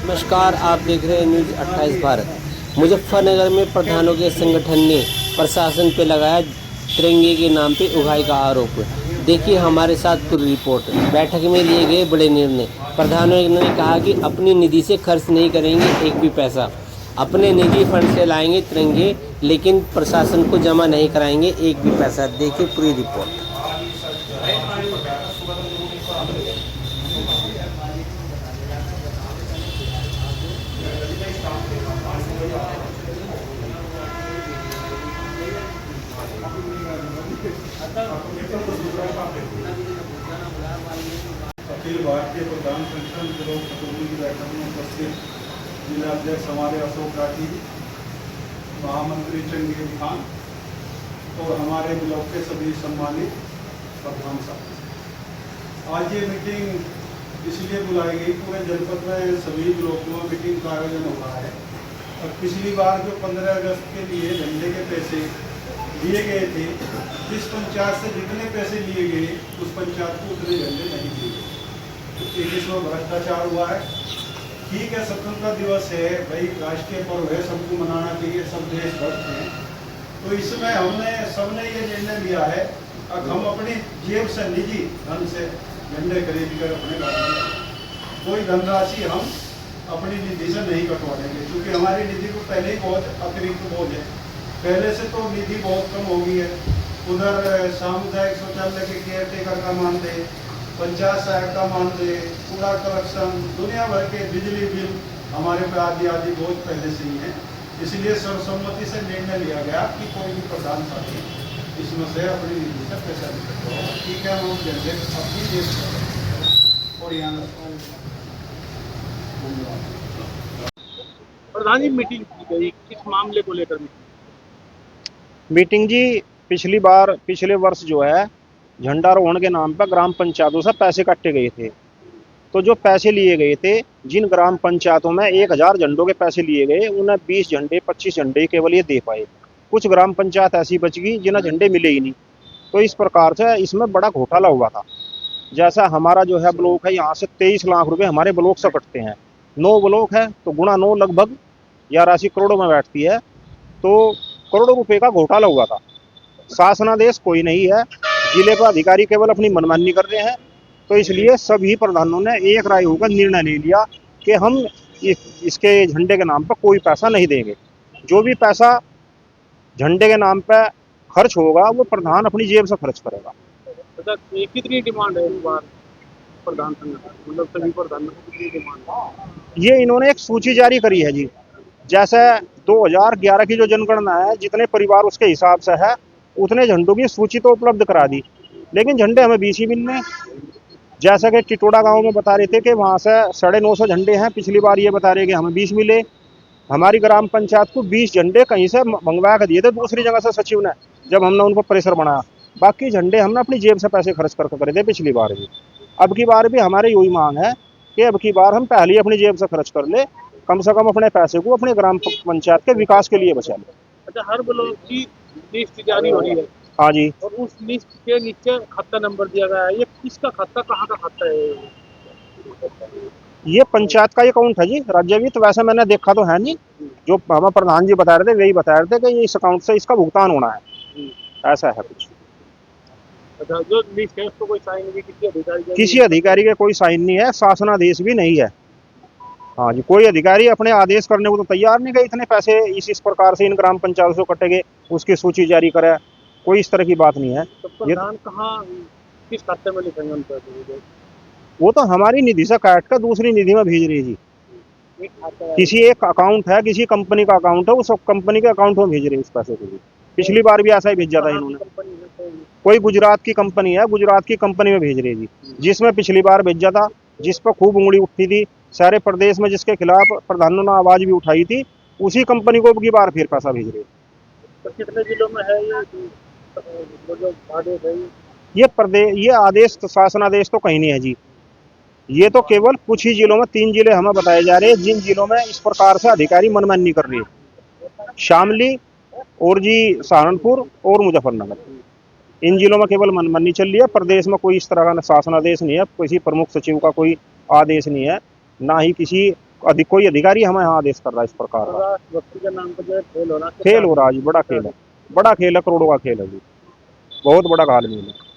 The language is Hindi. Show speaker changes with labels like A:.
A: नमस्कार, आप देख रहे हैं न्यूज़ 28 भारत। मुजफ्फरनगर में प्रधानों के संगठन ने प्रशासन पर लगाया तिरंगे के नाम पे उगाही का आरोप। देखिए हमारे साथ पूरी रिपोर्ट। बैठक में लिए गए बड़े निर्णय। प्रधानों ने कहा कि अपनी निधि से खर्च नहीं करेंगे एक भी पैसा, अपने निजी फंड से लाएंगे तिरंगे, लेकिन प्रशासन को जमा नहीं कराएंगे एक भी पैसा। देखिए पूरी रिपोर्ट।
B: अखिल भारतीय प्रधान संगठन ब्लॉक खतौनी की बैठक में उपस्थित जिलाध्यक्ष हमारे अशोक राठी, महामंत्री चंगेज खान और हमारे ब्लॉक के सभी सम्मानित प्रधान साहब। आज ये मीटिंग इसलिए बुलाई गई, पूरे जनपद में सभी ब्लॉकों में मीटिंग का आयोजन हो रहा है। और पिछली बार जो 15 अगस्त के लिए झंडे के पैसे लिए गए थे, जिस पंचायत से जितने पैसे लिए गए उस पंचायत को उतने झंडे नहीं दिए गए। एक इसमें भ्रष्टाचार हुआ है। ठीक है, स्वतंत्रता दिवस है भाई, राष्ट्रीय पर्व है, सबको मनाना चाहिए, सब देशभक्त हैं। तो इसमें हमने सबने ये निर्णय लिया है अब हम अपनी जेब से निजी धन से झंडे खरीद कर अपने घर में कोई धनराशि हम अपनी निधि से नहीं कटवा देंगे, क्योंकि हमारी निधि को पहले ही बहुत अतिरिक्त बोझ है। पहले से तो निधि बहुत कम हो गई है। उधर सामुदायिक शौचालय के केयरटेकर का मानदेय, पंचायत सहायक का मानदेय, कूड़ा कलेक्शन, दुनिया भर के बिजली बिल हमारे पे आदि बोझ पहले से ही है। इसलिए सर्वसम्मति से निर्णय लिया गया कि कोई भी प्रधान साथी इसमें से अपनी निधि से पैसा नहीं सकता। ठीक है, हम झंडे अपनी देश और यहाँ
C: प्रधान जी मीटिंग की गई, किस मामले को लेकर
D: मीटिंग जी? पिछले वर्ष जो है झंडारोहण के नाम पर ग्राम पंचायतों से पैसे काटे गए थे। तो जो पैसे लिए गए थे, जिन ग्राम पंचायतों में 1000 झंडों के पैसे लिए गए, उन्हें 20 झंडे 25 झंडे केवल ये दे पाए। कुछ ग्राम पंचायत ऐसी बच गई जिन्हें झंडे मिले ही नहीं। तो इस प्रकार से इसमें बड़ा घोटाला हुआ था। जैसा हमारा जो है ब्लॉक है, यहाँ से 23 लाख रुपए हमारे ब्लॉक से कटते हैं। 9 ब्लॉक है तो गुणा 9 लगभग या राशि करोड़ों में बैठती है। तो करोड़ों रुपए का घोटाला हुआ था। शासनादेश कोई नहीं है, जिले पर अधिकारी केवल अपनी मनमानी कर रहे हैं। तो इसलिए सभी प्रधानों ने एक राय होकर निर्णय ले लिया कि हम इसके झंडे के नाम पर कोई पैसा नहीं देंगे। जो भी पैसा झंडे के नाम पर खर्च होगा वो प्रधान अपनी जेब से खर्च करेगा।
C: अच्छा, कितनी डिमांड है इस बार प्रधान संगठन, मतलब सभी प्रधानों को कितनी डिमांड है?
D: ये इन्होंने एक सूची जारी करी है जी। जैसे 2011 की जो जनगणना है, जितने परिवार उसके हिसाब से है उतने झंडों की सूची तो उपलब्ध करा दी, लेकिन झंडे हमें 20 ही मिलने। जैसा कि टिटोड़ा गांव में बता रहे थे कि वहां से 950 झंडे हैं, पिछली बार ये बता रहे कि हमें 20 मिले। हमारी ग्राम पंचायत को 20 झंडे कहीं से मंगवा कर दिए थे दूसरी जगह से सचिव ने, जब हमने उनको प्रेशर बनाया। बाकी झंडे हमने अपनी जेब से पैसे खर्च करके करे थे पिछली बार भी। अब की बार भी हमारी यही मांग है कि अब की बार हम पहले ही अपनी जेब से खर्च कर ले, कम से कम अपने पैसे को अपने ग्राम पंचायत के विकास के लिए बचा ले।
C: अच्छा, हर ब्लॉक की लिस्ट जारी हो रही है।
D: हाँ जी,
C: और उस लिस्ट के नीचे खाता नंबर दिया गया है। ये किसका खाता, कहाँ का खाता है?
D: ये पंचायत का अकाउंट है जी, राज्य वित्त। वैसे मैंने देखा तो है नहीं, जो हमें प्रधान जी बता रहे थे वही बता रहे थे कि ये इस अकाउंट से इसका भुगतान होना है, ऐसा है कुछ।
C: अच्छा, जो लिस्ट है उसको कोई साइन नहीं,
D: किसी अधिकारी के कोई साइन नहीं है, शासनादेश भी नहीं है। हाँ जी, कोई अधिकारी अपने आदेश करने को तो तैयार नहीं कि इतने पैसे इस प्रकार से इन ग्राम पंचायतों से कटेंगे, उसकी सूची जारी करे। कोई इस तरह की बात नहीं है।
C: तो प्रधान कहाँ, किस खाते में लिखेंगे उन पैसे?
D: वो तो हमारी निधि से काट कर दूसरी निधि में भेज रही जी। किसी एक अकाउंट है, किसी कंपनी का अकाउंट है, उस कंपनी के अकाउंट में भेज रही है उस पैसे को भी। पिछली बार भी ऐसा ही भेजा था इन्होंने। कोई गुजरात की कंपनी है, गुजरात की कंपनी में भेज रही थी, जिसमें पिछली बार भेजा था, जिस पर खूब उंगली उठती थी सारे प्रदेश में, जिसके खिलाफ प्रधानों ने आवाज भी उठाई थी, उसी कंपनी को की बार फिर पैसा भेज रहे।
C: तो कितने जिलों में है ये जो आदेश है?
D: ये आदेश तो शासनादेश तो कहीं नहीं है जी। ये तो केवल कुछ ही जिलों में, 3 जिले हमें बताए जा रहे हैं जिन जिलों में इस प्रकार से अधिकारी मनमानी कर रहे हैं। शामली और जी सहारनपुर और मुजफ्फरनगर, इन जिलों में केवल मनमानी चल रही है। प्रदेश में कोई इस तरह का शासनादेश नहीं है, किसी प्रमुख सचिव का कोई आदेश नहीं है, ना ही किसी कोई अधिकारी हमें यहाँ आदेश कर रहा है इस प्रकार का।
C: राष्ट्रभक्ति के नाम पर जो है खेल हो रहा है,
D: खेल हो रहा है जी, बड़ा खेल है, बड़ा खेल है, करोड़ों का खेल है जी, बहुत बड़ा घाल मेल है।